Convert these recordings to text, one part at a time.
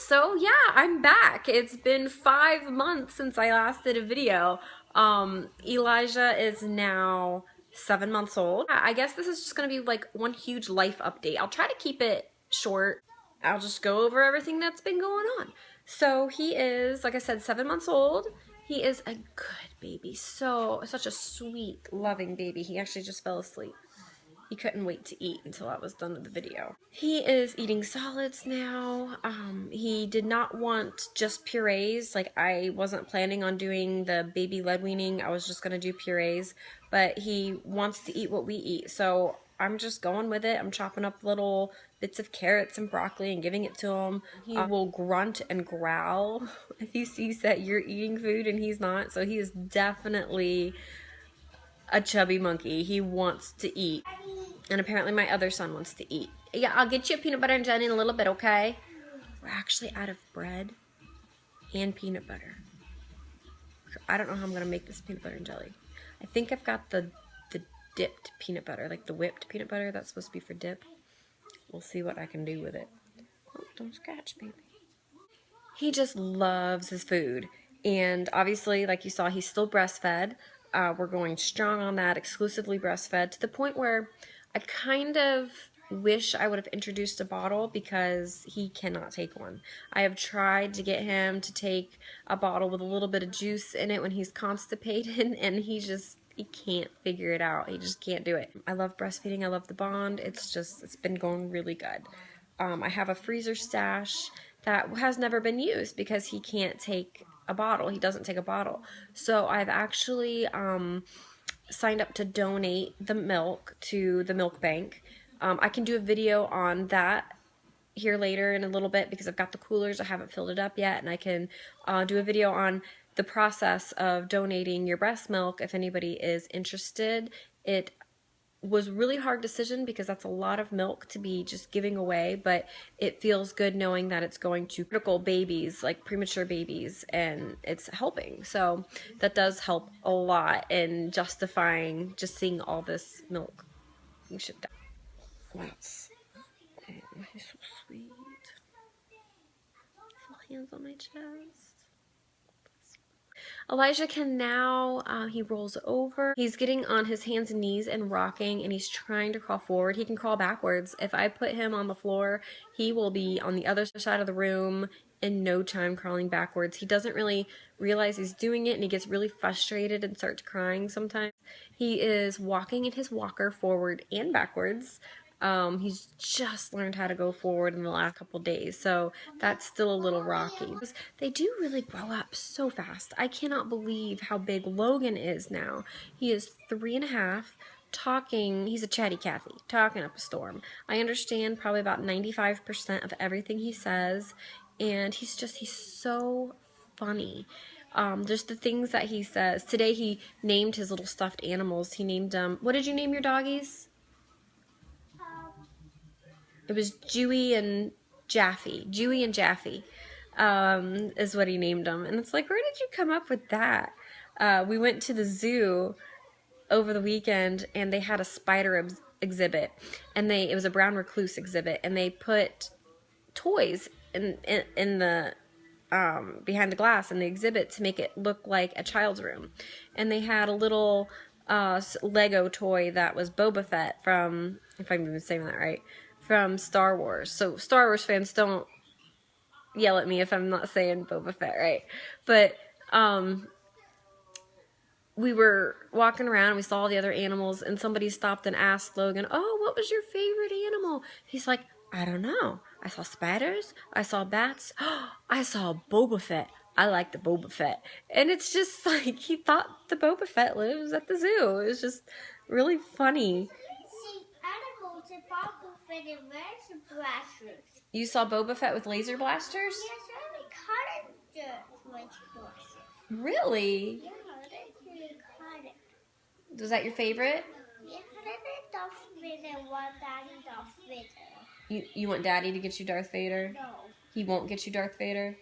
So yeah, I'm back. It's been 5 months since I last did a video. Elijah is now 7 months old. I guess this is just gonna be like one huge life update. I'll try to keep it short. I'll just go over everything that's been going on. So he is, like I said, 7 months old. He is a good baby. Such a sweet, loving baby. He actually just fell asleep. He couldn't wait to eat until I was done with the video. He is eating solids now. He did not want just purees. Like, I wasn't planning on doing the baby lead weaning. I was just gonna do purees, but he wants to eat what we eat. So I'm just going with it. I'm chopping up little bits of carrots and broccoli and giving it to him. He will grunt and growl if he sees that you're eating food and he's not. So he is definitely a chubby monkey. He wants to eat. And apparently my other son wants to eat. Yeah, I'll get you a peanut butter and jelly in a little bit, okay? We're actually out of bread and peanut butter. I don't know how I'm gonna make this peanut butter and jelly. I think I've got the dipped peanut butter, like the whipped peanut butter that's supposed to be for dip. We'll see what I can do with it. Oh, don't scratch, baby. He just loves his food. And obviously, like you saw, he's still breastfed. We're going strong on that, exclusively breastfed, to the point where I kind of wish I would have introduced a bottle because he cannot take one. I have tried to get him to take a bottle with a little bit of juice in it when he's constipated, and he can't figure it out. He just can't do it. I love breastfeeding. I love the bond. It's been going really good. I have a freezer stash that has never been used because he can't take a bottle. He doesn't take a bottle. So I've actually signed up to donate the milk to the milk bank. I can do a video on that here later in a little bit because I've got the coolers. I haven't filled it up yet, and I can do a video on the process of donating your breast milk if anybody is interested. It was a really hard decision because that's a lot of milk to be just giving away, but it feels good knowing that it's going to critical babies, like premature babies, and it's helping. So that does help a lot in justifying just seeing all this milk. You should die. That's he's so sweet. Little hands on my chest. Elijah can now, he rolls over. He's getting on his hands and knees and rocking, and he's trying to crawl forward. He can crawl backwards. If I put him on the floor, he will be on the other side of the room in no time, crawling backwards. He doesn't really realize he's doing it, and he gets really frustrated and starts crying sometimes. He is walking in his walker forward and backwards. He's just learned how to go forward in the last couple days, so that's still a little rocky. They do really grow up so fast. I cannot believe how big Logan is now. He is 3.5, talking, he's a chatty Cathy, talking up a storm. I understand probably about 95% of everything he says, and he's so funny. Just the things that he says. Today he named his little stuffed animals. He named them, what did you name your doggies? It was Jewy and Jaffe. Jewy and Jaffe is what he named them. And it's like, where did you come up with that? We went to the zoo over the weekend, and they had a spider exhibit. And it was a brown recluse exhibit. And they put toys in the behind the glass in the exhibit to make it look like a child's room. And they had a little Lego toy that was Boba Fett from, if I'm even saying that right, from Star Wars. So Star Wars fans, don't yell at me if I'm not saying Boba Fett right. But we were walking around and we saw all the other animals, and somebody stopped and asked Logan, oh, what was your favorite animal? He's like, I don't know. I saw spiders. I saw bats. I saw Boba Fett. I like the Boba Fett. And it's just like, he thought the Boba Fett lives at the zoo. It was just really funny. You saw Boba Fett with laser blasters? Yes, I caught it. Really? Yeah, that's really caught it. Was that your favorite? Yeah, Darth Vader, want Daddy Darth Vader. You want Daddy to get you Darth Vader? No. He won't get you Darth Vader?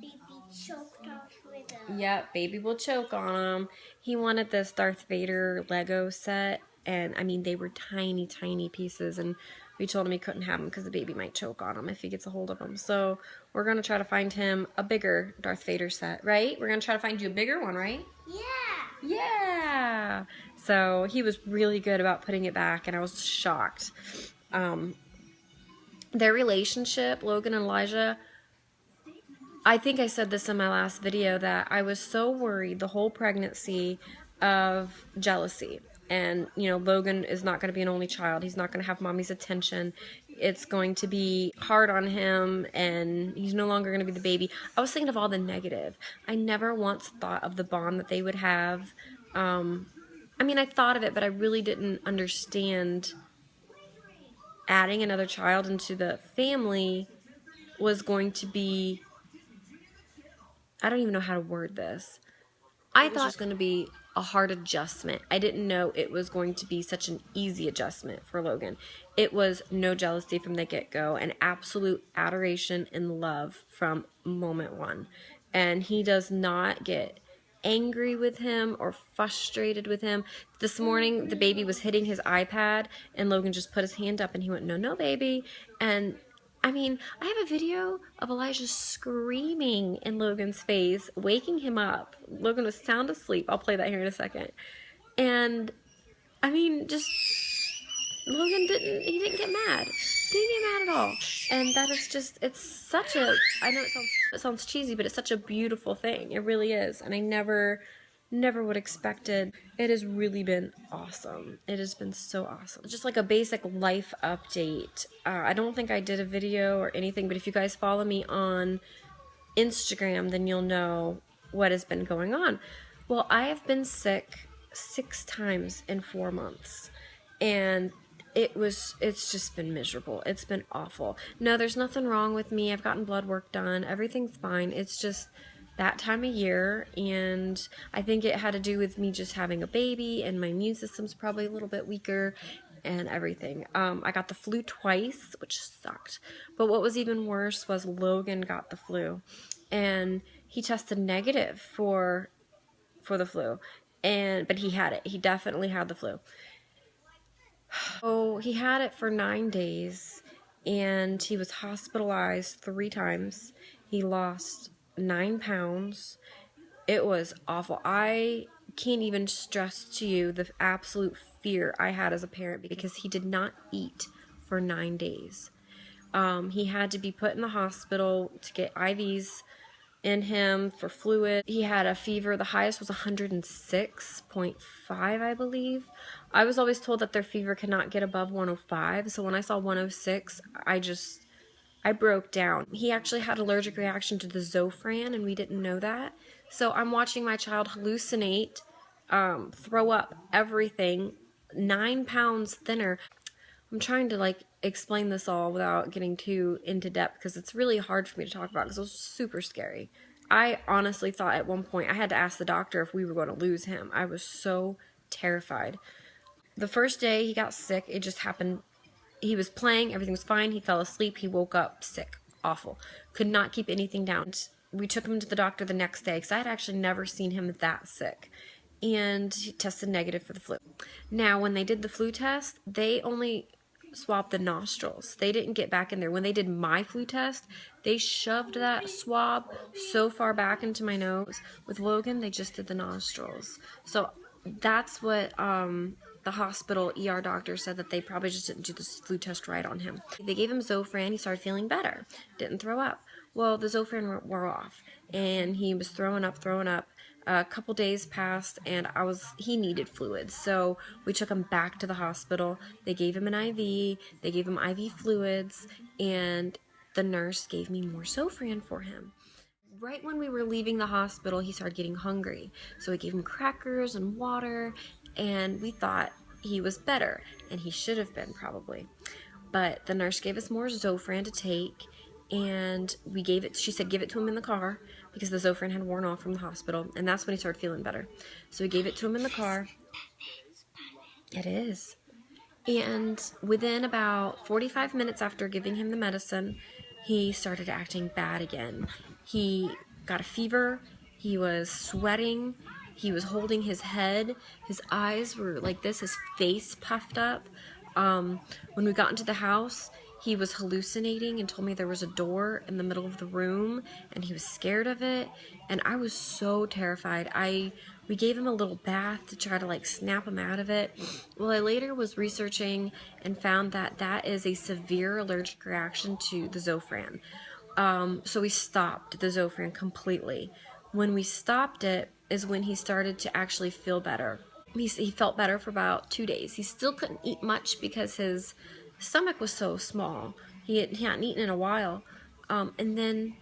Baby choke Darth Vader. Yep, baby will choke on him. He wanted this Darth Vader Lego set, and I mean, they were tiny, tiny pieces, and we told him he couldn't have him because the baby might choke on him if he gets a hold of him. So we're going to try to find him a bigger Darth Vader set, right? We're going to try to find you a bigger one, right? Yeah. Yeah. So he was really good about putting it back, and I was shocked. Their relationship, Logan and Elijah, I think I said this in my last video, that I was so worried the whole pregnancy of jealousy. And, you know, Logan is not going to be an only child. He's not going to have mommy's attention. It's going to be hard on him, and he's no longer going to be the baby. I was thinking of all the negative. I never once thought of the bond that they would have. I mean, I thought of it, but I really didn't understand adding another child into the family was going to be... I don't even know how to word this. I thought it was going to be a hard adjustment. I didn't know it was going to be such an easy adjustment for Logan. It was no jealousy from the get-go, and absolute adoration and love from moment one. And he does not get angry with him or frustrated with him. This morning, the baby was hitting his iPad, and Logan just put his hand up, and he went, "No, no, baby." And I mean, I have a video of Elijah screaming in Logan's face, waking him up. Logan was sound asleep. I'll play that here in a second. And, I mean, just, Logan didn't get mad. Didn't get mad at all. And that is just, it's such a, I know it sounds cheesy, but it's such a beautiful thing. It really is. And I never would expected. It has really been awesome. It has been so awesome. Just like a basic life update. I don't think I did a video or anything, but if you guys follow me on Instagram, then you'll know what has been going on. Well, I have been sick 6 times in 4 months, and it's just been miserable. It's been awful. No, there's nothing wrong with me. I've gotten blood work done. Everything's fine. It's just that time of year, and I think it had to do with me just having a baby, and my immune system's probably a little bit weaker and everything. I got the flu twice, which sucked. But what was even worse was Logan got the flu, and he tested negative for the flu, but he had it. He definitely had the flu. So he had it for 9 days, and he was hospitalized 3 times. He lost 9 pounds. It was awful. I can't even stress to you the absolute fear I had as a parent, because he did not eat for 9 days. He had to be put in the hospital to get IVs in him for fluid. He had a fever. The highest was 106.5, I believe. I was always told that their fever cannot get above 105. So when I saw 106, I broke down. He actually had allergic reaction to the Zofran, and we didn't know that. So I'm watching my child hallucinate, throw up, everything, 9 pounds thinner. I'm trying to explain this all without getting too into depth, because it's really hard for me to talk about, because it was super scary. I honestly thought at one point I had to ask the doctor if we were going to lose him. I was so terrified. The first day he got sick, it just happened. He was playing, everything was fine, he fell asleep, he woke up sick, awful. Could not keep anything down. We took him to the doctor the next day, because I had actually never seen him that sick. And he tested negative for the flu. Now, when they did the flu test, they only swabbed the nostrils. They didn't get back in there. When they did my flu test, they shoved that swab so far back into my nose. With Logan, they just did the nostrils. So that's what the hospital ER doctor said, that they probably just didn't do the flu test right on him. They gave him Zofran. He started feeling better. Didn't throw up. Well, the Zofran wore off, and he was throwing up. A couple days passed, and he needed fluids. So we took him back to the hospital. They gave him an IV. They gave him IV fluids, and the nurse gave me more Zofran for him. Right when we were leaving the hospital, he started getting hungry. So we gave him crackers and water, and we thought he was better, and he should have been probably. But the nurse gave us more Zofran to take, and she said give it to him in the car, because the Zofran had worn off from the hospital, and that's when he started feeling better. So we gave it to him in the car. It is. And within about 45 minutes after giving him the medicine, he started acting bad again. He got a fever, he was sweating, he was holding his head, his eyes were like this, his face puffed up. When we got into the house, he was hallucinating and told me there was a door in the middle of the room and he was scared of it, and I was so terrified. We gave him a little bath to try to like snap him out of it. Well, I later was researching and found that that is a severe allergic reaction to the Zofran. So we stopped the Zofran completely. When we stopped it is when he started to actually feel better. He felt better for about 2 days. He still couldn't eat much because his stomach was so small. He hadn't eaten in a while. And then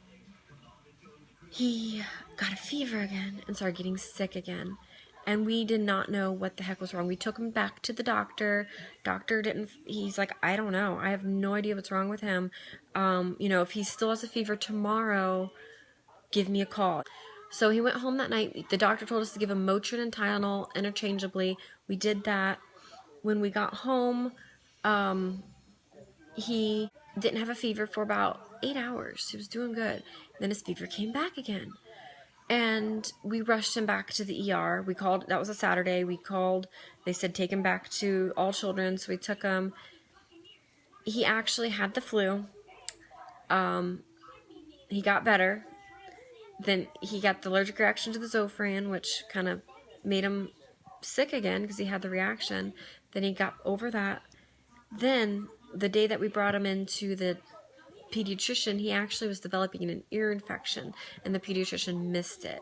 he got a fever again and started getting sick again. And we did not know what the heck was wrong. We took him back to the doctor. He's like, I don't know. I have no idea what's wrong with him. You know, if he still has a fever tomorrow, give me a call. So he went home that night. The doctor told us to give him Motrin and Tylenol interchangeably. We did that. When we got home, he didn't have a fever for about 8 hours. He was doing good. Then his fever came back again. And we rushed him back to the ER. We called, that was a Saturday. We called, they said take him back to All Children's. So we took him. He actually had the flu. He got better. Then he got the allergic reaction to the Zofran, which kind of made him sick again because he had the reaction. Then he got over that. Then the day that we brought him into the pediatrician, he actually was developing an ear infection, and the pediatrician missed it.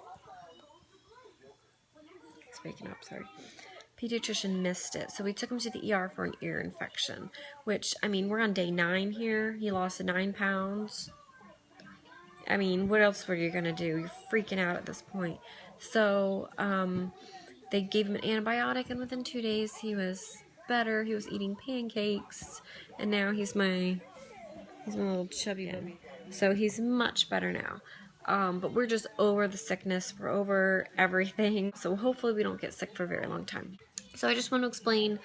He's waking up, sorry. Pediatrician missed it, so we took him to the ER for an ear infection, which, I mean, we're on day 9 here. He lost 9 pounds. I mean, what else were you going to do? You're freaking out at this point. So, they gave him an antibiotic, and within 2 days, he was better. He was eating pancakes, and now he's my little chubby one. So he's much better now. But we're just over the sickness. We're over everything. So hopefully we don't get sick for a very long time. So I just want to explain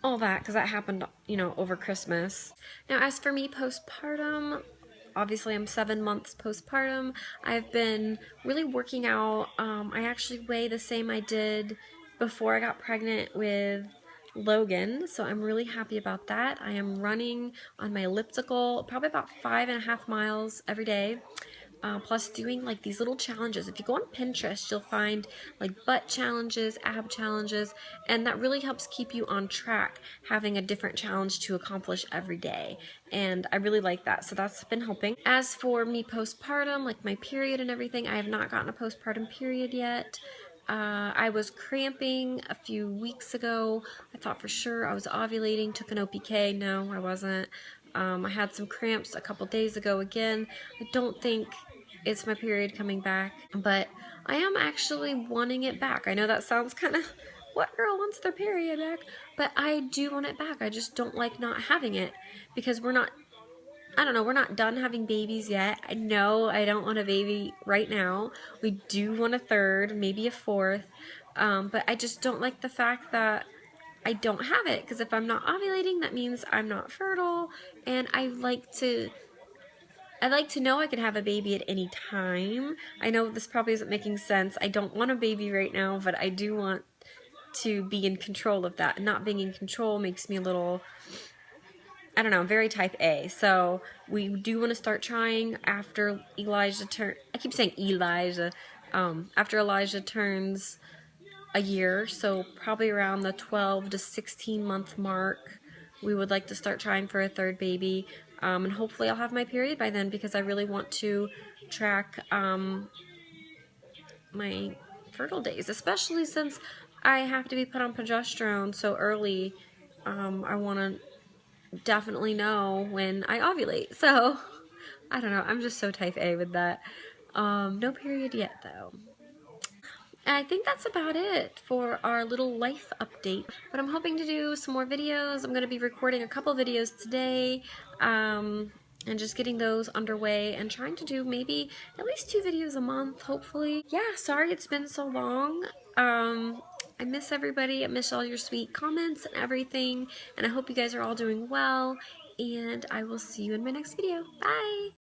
all that because that happened, you know, over Christmas. Now, as for me postpartum, obviously I'm 7 months postpartum. I've been really working out. I actually weigh the same I did before I got pregnant with Logan, so I'm really happy about that. I am running on my elliptical probably about 5.5 miles every day, plus doing like these little challenges. If you go on Pinterest, you'll find like butt challenges, ab challenges, and that really helps keep you on track, having a different challenge to accomplish every day, and I really like that, so that's been helping. As for me postpartum, like my period and everything, I have not gotten a postpartum period yet. I was cramping a few weeks ago. I thought for sure I was ovulating, took an OPK. No, I wasn't. I had some cramps a couple days ago again. I don't think it's my period coming back, but I am actually wanting it back. I know that sounds kind of, what girl wants their period back? But I do want it back. I just don't like not having it because we're not, I don't know, we're not done having babies yet. I know I don't want a baby right now. We do want a third, maybe a fourth, but I just don't like the fact that I don't have it, because if I'm not ovulating, that means I'm not fertile, and I like to know I can have a baby at any time. I know this probably isn't making sense. I don't want a baby right now, but I do want to be in control of that. Not being in control makes me a little, I don't know, very type A. So we do want to start trying after Elijah I keep saying Elijah. After Elijah turns a year, so probably around the 12 to 16 month mark, we would like to start trying for a third baby. And hopefully I'll have my period by then, because I really want to track my fertile days, especially since I have to be put on progesterone so early. I want to definitely know when I ovulate. So I don't know, I'm just so type A with that. No period yet though. And I think that's about it for our little life update. But I'm hoping to do some more videos. I'm going to be recording a couple videos today, and just getting those underway and trying to do maybe at least 2 videos a month, hopefully. Yeah, sorry it's been so long. I miss everybody. I miss all your sweet comments and everything. And I hope you guys are all doing well. And I will see you in my next video. Bye!